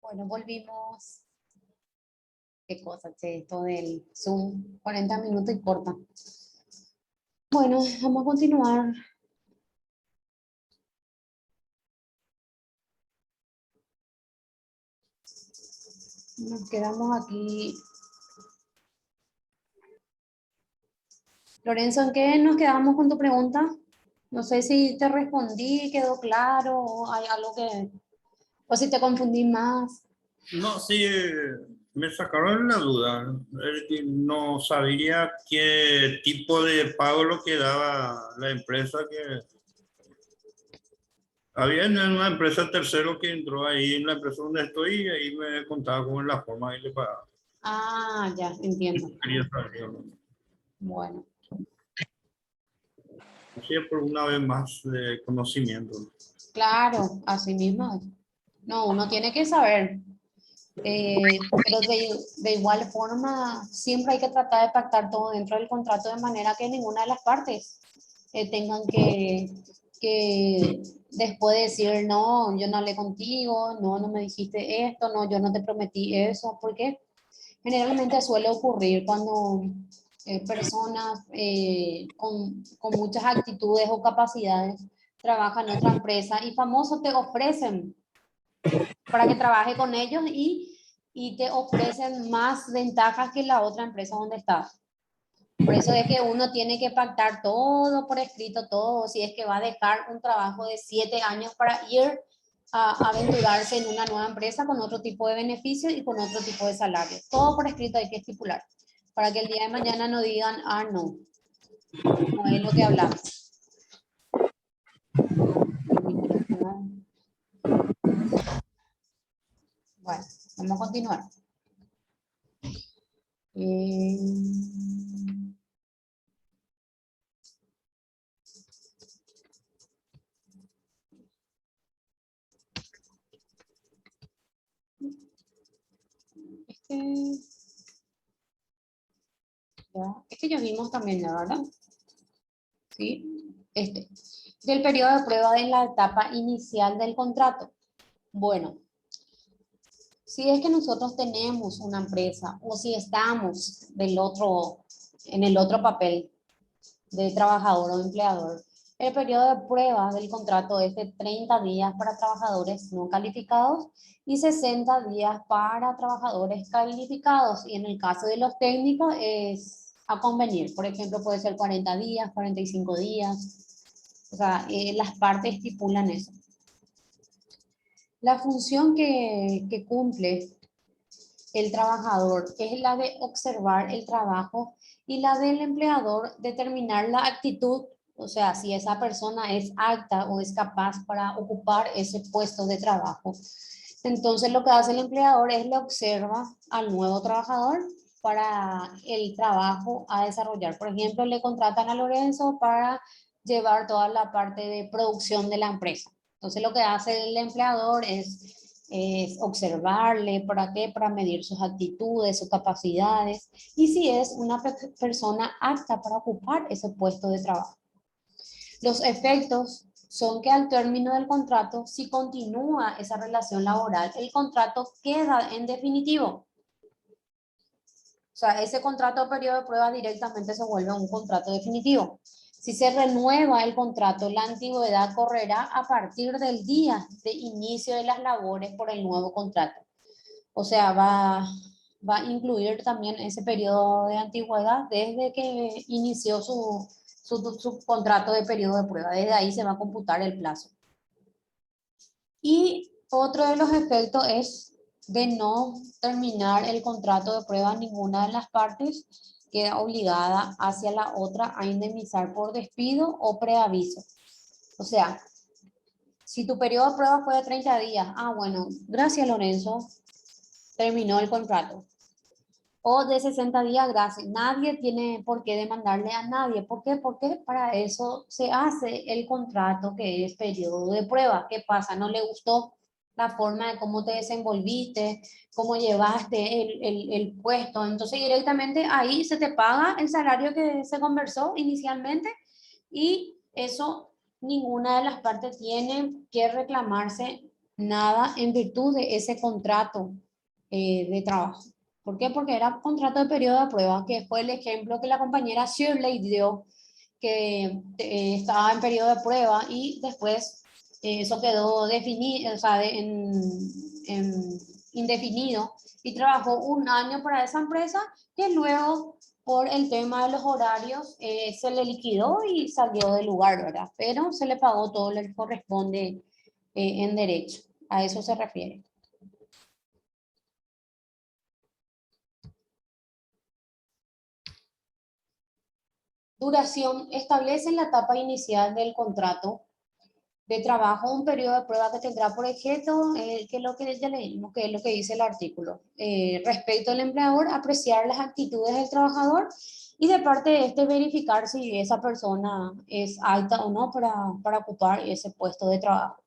Bueno, volvimos. Qué cosa, che, esto del Zoom, 40 minutos y corta. Bueno, vamos a continuar. Nos quedamos aquí. Lorenzo, ¿en qué nos quedamos con tu pregunta? No sé si te respondí, quedó claro, o hay algo que, o si te confundí más. No, sí, me sacaron la duda. Que no sabía qué tipo de pago lo que daba la empresa que... Había una empresa tercero que entró ahí en la empresa donde estoy y ahí me contaba cómo es la forma y le pagaba. Ah, ya, entiendo. Quería saber, ¿no? Bueno, Así es por una vez más de conocimiento. claro, así mismo es. No, uno tiene que saber. Pero de igual forma, siempre hay que tratar de pactar todo dentro del contrato de manera que ninguna de las partes tengan que después decir, no, yo no hablé contigo, no, no me dijiste esto, no, yo no te prometí eso, porque generalmente suele ocurrir cuando personas con muchas actitudes o capacidades trabajan en otra empresa y famosos te ofrecen para que trabaje con ellos y te ofrecen más ventajas que la otra empresa donde estás. Por eso es que uno tiene que pactar todo por escrito, todo, si es que va a dejar un trabajo de 7 años para ir a aventurarse en una nueva empresa con otro tipo de beneficios y con otro tipo de salario. Todo por escrito hay que estipular, para que el día de mañana no digan, ah, no, no es lo que hablamos. Bueno, vamos a continuar. Este, este ya vimos también, la verdad. ¿Sí? Del periodo de prueba de la etapa inicial del contrato. Bueno, si es que nosotros tenemos una empresa o si estamos en el otro papel de trabajador o empleador, el periodo de prueba del contrato es de 30 días para trabajadores no calificados y 60 días para trabajadores calificados. Y en el caso de los técnicos es a convenir. Por ejemplo, puede ser 40 días, 45 días. O sea, las partes estipulan eso. La función que cumple el trabajador es la de observar el trabajo y la del empleador determinar la actitud, o sea, si esa persona es apta o es capaz para ocupar ese puesto de trabajo. Entonces lo que hace el empleador es le observa al nuevo trabajador para el trabajo a desarrollar. Por ejemplo, le contratan a Lorenzo para llevar toda la parte de producción de la empresa. Entonces lo que hace el empleador es observarle, ¿para qué? Para medir sus actitudes, sus capacidades y si es una persona apta para ocupar ese puesto de trabajo. Los efectos son que al término del contrato, si continúa esa relación laboral, el contrato queda en definitivo. O sea, ese contrato de periodo de prueba directamente se vuelve un contrato definitivo. Si se renueva el contrato, la antigüedad correrá a partir del día de inicio de las labores por el nuevo contrato. O sea, va a incluir también ese periodo de antigüedad desde que inició su contrato de periodo de prueba. Desde ahí se va a computar el plazo. Y otro de los efectos es de no terminar el contrato de prueba, ninguna de las partes queda obligada hacia la otra a indemnizar por despido o preaviso. O sea, si tu periodo de prueba fue de 30 días, bueno, gracias Lorenzo, terminó el contrato. O de 60 días, gracias. Nadie tiene por qué demandarle a nadie. ¿Por qué? Porque para eso se hace el contrato que es periodo de prueba. ¿Qué pasa? ¿No le gustó la forma de cómo te desenvolviste, cómo llevaste el puesto? Entonces directamente ahí se te paga el salario que se conversó inicialmente y eso ninguna de las partes tiene que reclamarse nada en virtud de ese contrato de trabajo. ¿Por qué? Porque era contrato de periodo de prueba, que fue el ejemplo que la compañera Shirley dio, que estaba en periodo de prueba y después eso quedó definido, o sea, en indefinido y trabajó un año para esa empresa que luego por el tema de los horarios se le liquidó y salió del lugar, ¿verdad? Pero se le pagó todo lo que corresponde en derecho. A eso se refiere. Duración. Establece en la etapa inicial del contrato de trabajo un periodo de prueba que tendrá por objeto, que es lo que ya leímos, que es lo que dice el artículo. Respecto al empleador, apreciar las actitudes del trabajador y de parte de este verificar si esa persona es apta o no para ocupar ese puesto de trabajo.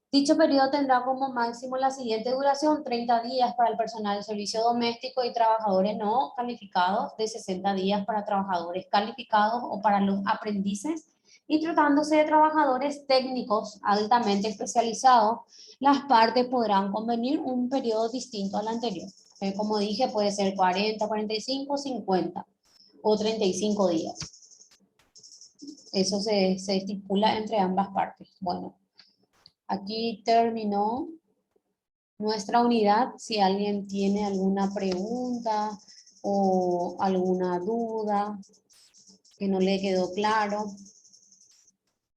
Dicho periodo tendrá como máximo la siguiente duración: 30 días para el personal de servicio doméstico y trabajadores no calificados, de 60 días para trabajadores calificados o para los aprendices, y tratándose de trabajadores técnicos altamente especializados, las partes podrán convenir un periodo distinto al anterior. Como dije, puede ser 40, 45, 50 o 35 días. Eso se estipula entre ambas partes. Bueno, aquí terminó nuestra unidad. Si alguien tiene alguna pregunta o alguna duda que no le quedó claro,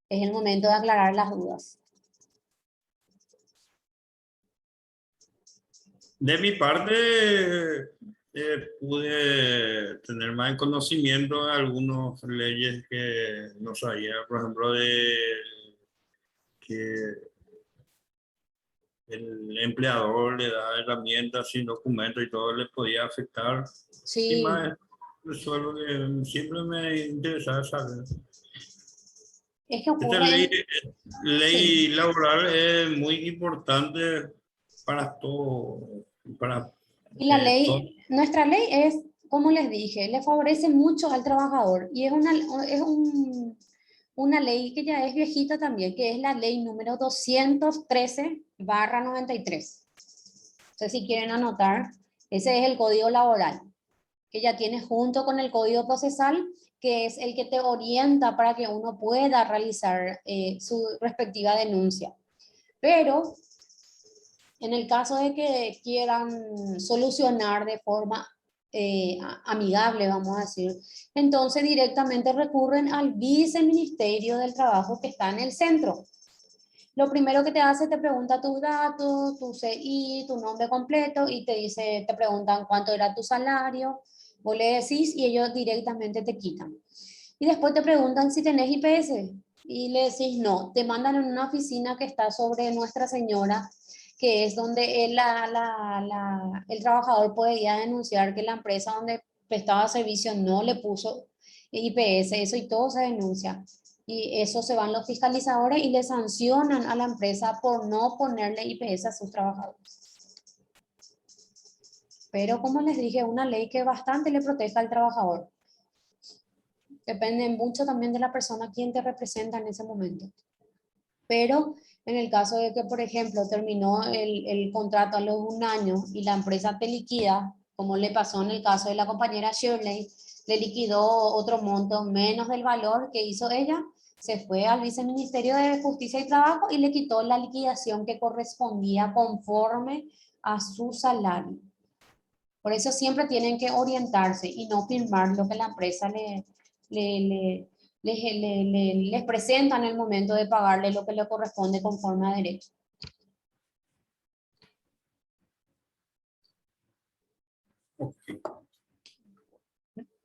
es el momento de aclarar las dudas. De mi parte, pude tener más conocimiento de algunas leyes que no sabía, por ejemplo, de que el empleador le da herramientas sin documentos y todo le podía afectar. Y Sí, más, eso es lo que siempre me interesa saber. es que Esta ocurre ley, en... ley Sí, laboral es muy importante para todo, para y la todo. ley, nuestra ley es, como les dije, le favorece mucho al trabajador y una ley que ya es viejita también, que es la ley número 213/93. Entonces, si quieren anotar, ese es el Código Laboral, que ya tienes junto con el Código Procesal, que es el que te orienta para que uno pueda realizar su respectiva denuncia. Pero en el caso de que quieran solucionar de forma amigable, vamos a decir, entonces directamente recurren al viceministerio del trabajo que está en el centro. Lo primero que te hace, te pregunta tus datos, tu CI, tu nombre completo y te dice, te preguntan cuánto era tu salario, vos le decís y ellos directamente te quitan. Y después te preguntan si tenés IPS y le decís no, te mandan en una oficina que está sobre Nuestra Señora, que es donde el trabajador puede ir a denunciar que la empresa donde prestaba servicio no le puso IPS, eso y todo se denuncia. Y eso se van los fiscalizadores y le sancionan a la empresa por no ponerle IPS a sus trabajadores. Pero como les dije, una ley que bastante le protege al trabajador. Depende mucho también de la persona quien te representa en ese momento. Pero en el caso de que, por ejemplo, terminó el contrato a los un año y la empresa te liquida, como le pasó en el caso de la compañera Shirley, le liquidó otro monto menos del valor que hizo ella, se fue al Viceministerio de Justicia y Trabajo y le quitó la liquidación que correspondía conforme a su salario. Por eso siempre tienen que orientarse y no firmar lo que la empresa le, le- les presenta en el momento de pagarle lo que le corresponde conforme a derecho.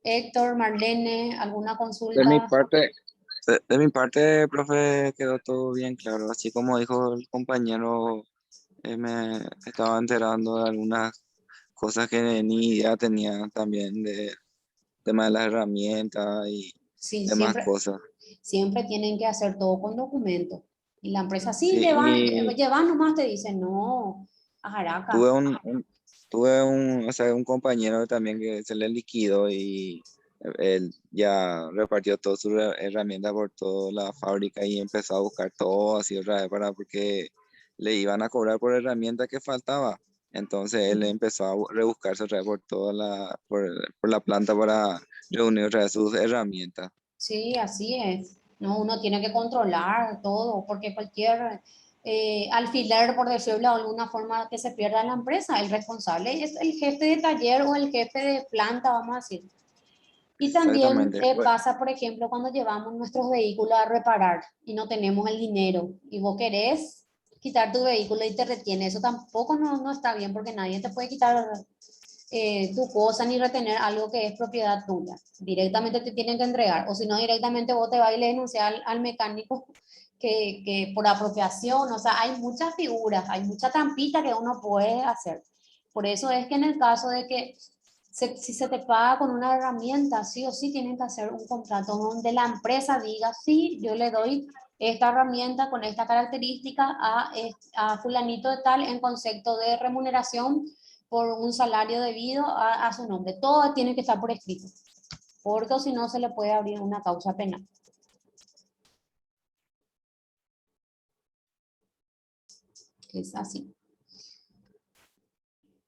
Héctor, Marlene, ¿alguna De mi consulta? parte, de mi parte, profe, quedó todo bien claro. Así como dijo el compañero, me estaba enterando de algunas cosas que ni idea tenía también de tema de las herramientas y Sí, demás siempre, cosas. siempre tienen que hacer todo con documento. Y la empresa, sí, Sí, y llevan nomás, te dicen, no, a tuve Jaraca. tuve o sea, un compañero también que se le liquidó y él ya repartió todas sus herramientas por toda la fábrica y empezó a buscar todo así otra vez para porque le iban a cobrar por herramienta que faltaba. Entonces él empezó a rebuscarse otra vez por por la planta para reunir otra vez sus herramientas. Sí, así es. No, uno tiene que controlar todo, porque cualquier alfiler, por decirlo de alguna forma, que se pierda en la empresa, el responsable es el jefe de taller o el jefe de planta, vamos a decir. Y también Exactamente. Bueno, pasa, por ejemplo, cuando llevamos nuestros vehículos a reparar y no tenemos el dinero y vos querés quitar tu vehículo y te retiene, eso tampoco no está bien porque nadie te puede quitar tu cosa ni retener algo que es propiedad tuya. Directamente te tienen que entregar, o si no, directamente vos te vas y le denuncias al mecánico que por apropiación, o sea, hay muchas figuras, hay mucha trampita que uno puede hacer. Por eso es que en el caso de que si se te paga con una herramienta, sí o sí tienen que hacer un contrato donde la empresa diga, sí, yo le doy esta herramienta con esta característica a fulanito de tal en concepto de remuneración por un salario debido a su nombre. Todo tiene que estar por escrito, porque si no se le puede abrir una causa penal. Es así.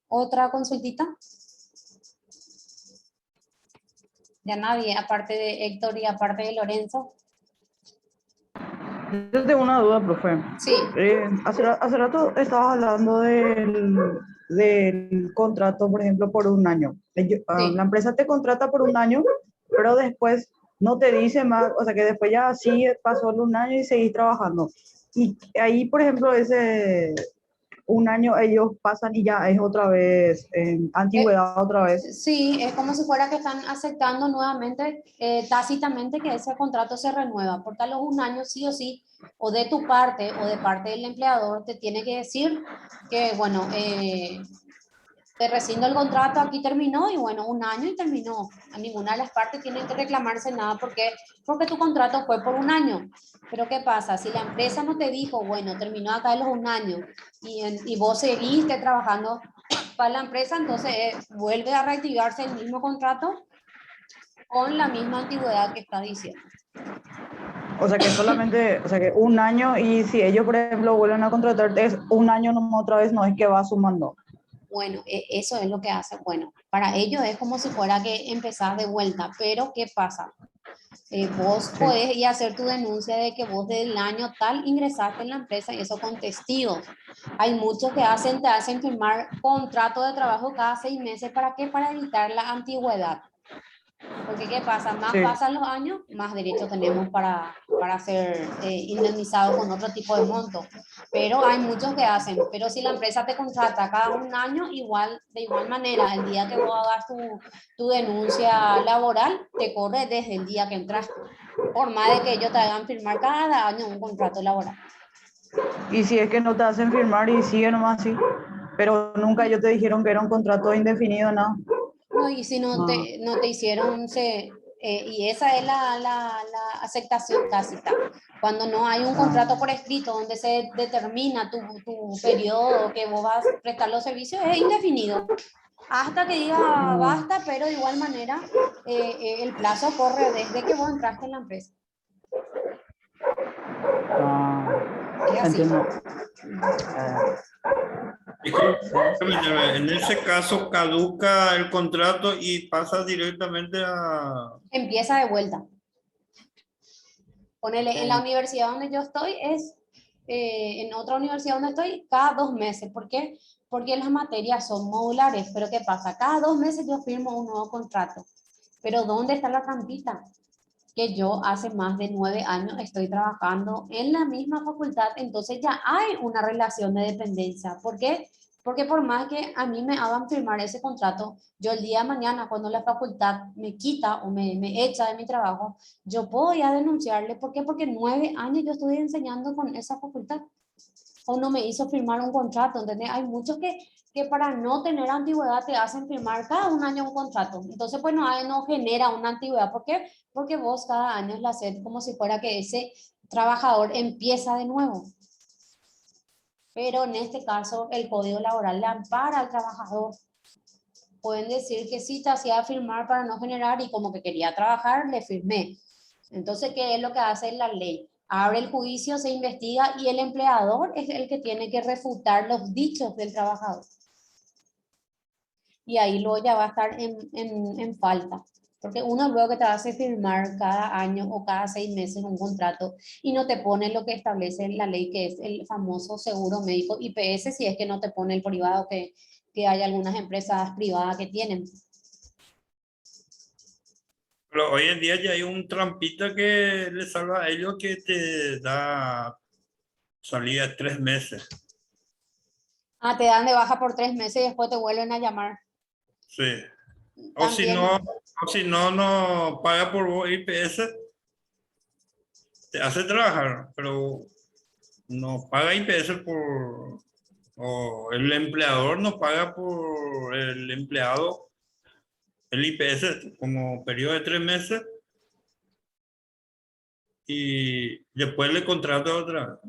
¿Otra consultita? Ya nadie, aparte de Héctor y aparte de Lorenzo. Yo tengo una duda, profe. Sí, Hace rato estabas hablando del contrato, por ejemplo, por un año. La sí. empresa te contrata por un año, pero después no te dice más, o sea que después ya sí pasó un año y seguís trabajando. Y ahí, por ejemplo, ese un año ellos pasan y ya es otra vez, en Eh, antigüedad otra vez. sí, es como si fuera que están aceptando nuevamente, tácitamente, que ese contrato se renueva, porque a los un año sí o sí, o de tu parte o de parte del empleador, te tiene que decir que, bueno, te rescindo el contrato, aquí terminó y bueno, un año y terminó. A ninguna de las partes tienen que reclamarse nada porque tu contrato fue por un año. Pero ¿qué pasa? Si la empresa no te dijo, bueno, terminó acá en los un año y vos seguiste trabajando para la empresa, entonces vuelve a reactivarse el mismo contrato con la misma antigüedad que está diciendo. O sea que solamente, o sea que un año y si ellos, por ejemplo, vuelven a contratarte, es un año nomás otra vez, no es que va sumando. Bueno, eso es lo que hace. Bueno, para ellos es como si fuera que empezás de vuelta, pero ¿qué pasa? Vos Sí. podés ir a hacer tu denuncia de que vos del año tal ingresaste en la empresa y eso con testigos. Hay muchos que te hacen firmar contrato de trabajo cada 6 meses. ¿Para qué? Para evitar la antigüedad. Porque ¿qué pasa? Más Sí. pasan los años, más derechos tenemos para ser indemnizados con otro tipo de monto. Pero hay muchos que hacen, pero si la empresa te contrata cada un año, igual, de igual manera, el día que vos hagas tu denuncia laboral, te corre desde el día que entraste. Por más de que ellos te hagan firmar cada año un contrato laboral. Y si es que no te hacen firmar y sigue nomás así, pero nunca ellos te dijeron que era un contrato indefinido, ¿no? No, y si No. no te hicieron, y esa es la aceptación tácita. Cuando no hay un contrato Ah, por escrito donde se determina tu periodo que vos vas a prestar los servicios, es indefinido. Hasta que diga ah, basta, pero de igual manera el plazo corre desde que vos entraste en la empresa. Es así. entiendo. Disculpe, en ese caso caduca el contrato y pasa directamente a... Empieza de vuelta. Ponele, en la universidad donde yo estoy en otra universidad donde estoy, cada 2 meses. ¿Por qué? Porque las materias son modulares. Pero ¿qué pasa? Cada 2 meses yo firmo un nuevo contrato. Pero ¿dónde está la trampita? Que yo hace más de 9 años estoy trabajando en la misma facultad, entonces ya hay una relación de dependencia. ¿Por qué? Porque por más que a mí me hagan firmar ese contrato, yo el día de mañana, cuando la facultad me quita o me echa de mi trabajo, yo puedo ya denunciarle. ¿Por qué? Porque 9 años yo estuve enseñando con esa facultad o no me hizo firmar un contrato, ¿entendés? Hay muchos que para no tener antigüedad te hacen firmar cada un año un contrato. Entonces, pues no genera una antigüedad. ¿Por qué? Porque vos cada año lo haces como si fuera que ese trabajador empieza de nuevo. Pero en este caso, el Código Laboral le ampara al trabajador. Pueden decir que sí te hacía firmar para no generar y como que quería trabajar, le firmé. Entonces, ¿qué es lo que hace la ley? abre el juicio, se investiga y el empleador es el que tiene que refutar los dichos del trabajador. Y ahí luego ya va a estar en falta. Porque uno luego que te hace firmar cada año o cada 6 meses un contrato y no te pone lo que establece la ley, que es el famoso seguro médico IPS, si es que no te pone el privado, que hay algunas empresas privadas que tienen. Pero hoy en día ya hay un trampita que le salva a ellos que te da salida 3 meses. Ah, te dan de baja por 3 meses y después te vuelven a llamar. Sí. También, O si no, no paga por vos IPS, te hace trabajar, pero no paga IPS por, o el empleador no paga por el empleado el IPS como periodo de 3 meses y después le contrata otra vez.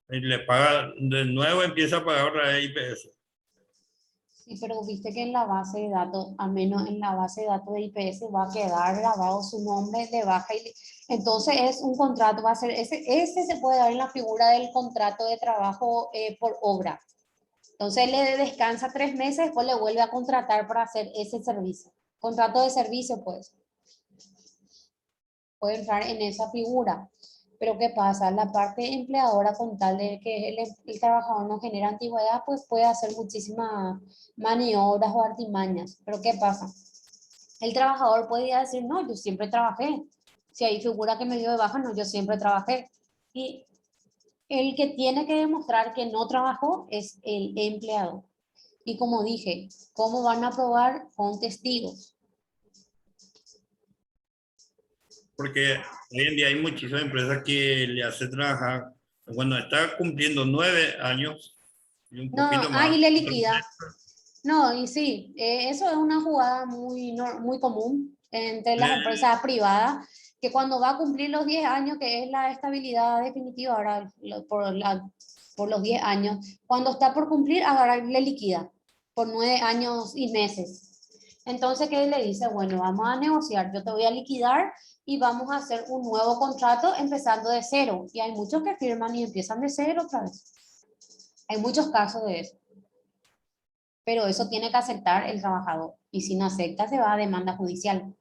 Y le paga de nuevo, empieza a pagar otra vez IPS. sí, pero viste que en la base de datos, al menos en la base de datos de IPS, va a quedar grabado su nombre de baja. Entonces es un contrato, va a ser, ese se puede dar en la figura del contrato de trabajo por obra. Entonces le descansa 3 meses, después le vuelve a contratar para hacer ese servicio. Contrato de servicio, pues. Puede entrar en esa figura. Pero ¿qué pasa? La parte empleadora, con tal de que el trabajador no genera antigüedad, pues puede hacer muchísimas maniobras o artimañas. Pero ¿qué pasa? El trabajador podría decir, no, yo siempre trabajé. Si hay figura que me dio de baja, no, yo siempre trabajé. Y el que tiene que demostrar que no trabajó es el empleado. Y como dije, ¿cómo van a probar? Con testigos. Porque hoy en día hay muchísimas empresas que le hace trabajar, bueno, está cumpliendo 9 años y un No, poquito más. y le liquida. No, y sí, eso es una jugada muy común entre las Le- empresas privadas, que cuando va a cumplir los 10 años, que es la estabilidad definitiva ahora por los 10 años, cuando está por cumplir, ahora le liquida por 9 años y meses. Entonces, ¿qué le dice? Bueno, vamos a negociar, yo te voy a liquidar y vamos a hacer un nuevo contrato empezando de cero. Y hay muchos que firman y empiezan de cero otra vez. Hay muchos casos de eso. Pero eso tiene que aceptar el trabajador. Y si no acepta, se va a demanda judicial.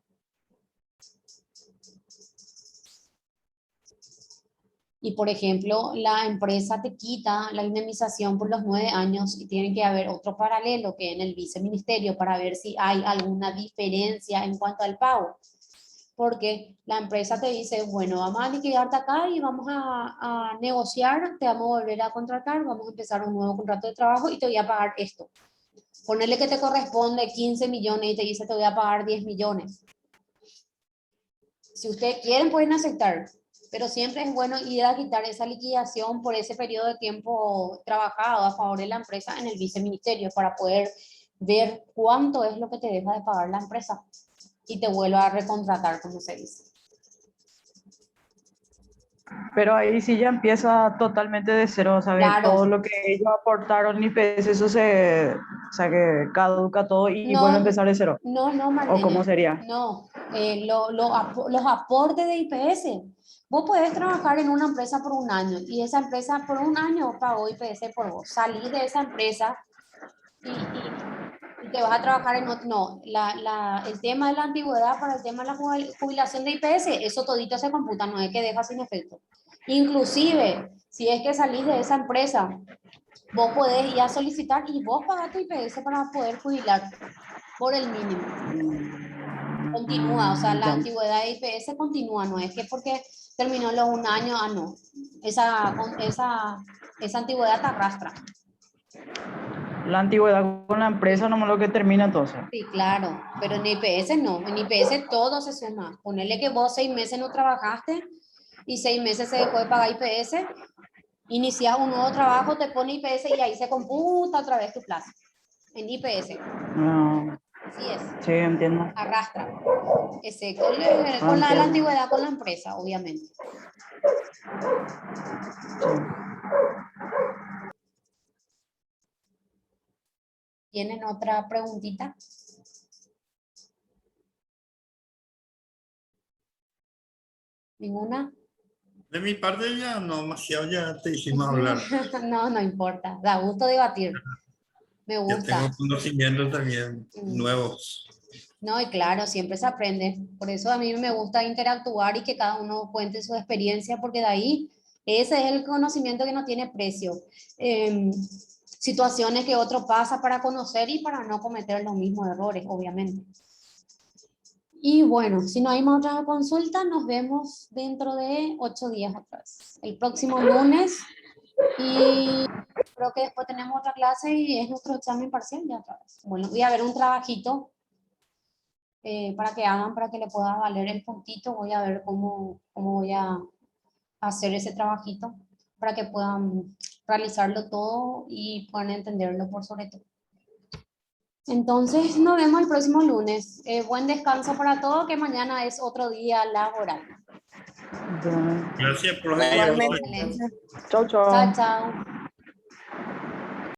Y por ejemplo, la empresa te quita la indemnización por los 9 años y tiene que haber otro paralelo que en el viceministerio para ver si hay alguna diferencia en cuanto al pago. Porque la empresa te dice, bueno, vamos a liquidarte acá y vamos a negociar, te vamos a volver a contratar, vamos a empezar un nuevo contrato de trabajo y te voy a pagar esto. Ponerle que te corresponde 15 millones y te dice te voy a pagar 10 millones. Si ustedes quieren pueden aceptar, pero siempre es bueno ir a quitar esa liquidación por ese periodo de tiempo trabajado a favor de la empresa en el viceministerio para poder ver cuánto es lo que te deja de pagar la empresa y te vuelva a recontratar, como se dice. Pero ahí sí ya empieza totalmente de cero, ¿sabes? Claro, Todo lo que ellos aportaron y pues eso o sea, que caduca todo y vuelve a no, empezar de cero. no, ¿O cómo Marlene, sería? no. Los aportes de IPS. Vos podés trabajar en una empresa por un año y esa empresa por un año pagó IPS por vos. Salí de esa empresa y te vas a trabajar en otro. No, el tema de la antigüedad para el tema de la jubilación de IPS, eso todito se computa, no es que deja sin efecto. Inclusive, si es que salís de esa empresa, vos podés ir a solicitar y vos pagás tu IPS para poder jubilar por el mínimo. Continúa, o sea, la Ya. antigüedad de IPS continúa, no es que porque terminó los un año, no. Esa antigüedad te arrastra. La antigüedad con la empresa nomás lo que termina entonces. Sí, claro, pero en IPS no, en IPS todo se suma. Ponerle que vos 6 meses no trabajaste y 6 meses se dejó de pagar IPS, inicias un nuevo trabajo, te pone IPS y ahí se computa otra vez tu plazo. En IPS, Ah, así es, sí, entiendo. arrastra. Excepto Ah, con la entiendo. antigüedad con la empresa, obviamente. Sí. ¿Tienen otra preguntita? ¿Ninguna? De mi parte ya no demasiado, ya te hicimos hablar. No, no importa. Da gusto debatir. Me Ya tengo gusta. conocimientos también Mm. nuevos. No, y claro, siempre se aprende. Por eso a mí me gusta interactuar y que cada uno cuente su experiencia, porque de ahí ese es el conocimiento que no tiene precio. Situaciones que otro pasa para conocer y para no cometer los mismos errores, obviamente. Y bueno, si no hay más otra consulta, nos vemos dentro de 8 días otra vez. El próximo lunes. Y creo que después tenemos otra clase y es nuestro examen parcial ya otra vez. Bueno, voy a ver un trabajito para que hagan, para que le pueda valer el puntito. Voy a ver cómo voy a hacer ese trabajito para que puedan realizarlo todo y puedan entenderlo por sobre todo. Entonces, nos vemos el próximo lunes. Buen descanso para todos, que mañana es otro día laboral. Ya. Gracias, profe. Igualmente. Excelente. Chau, chau. Chao, chao.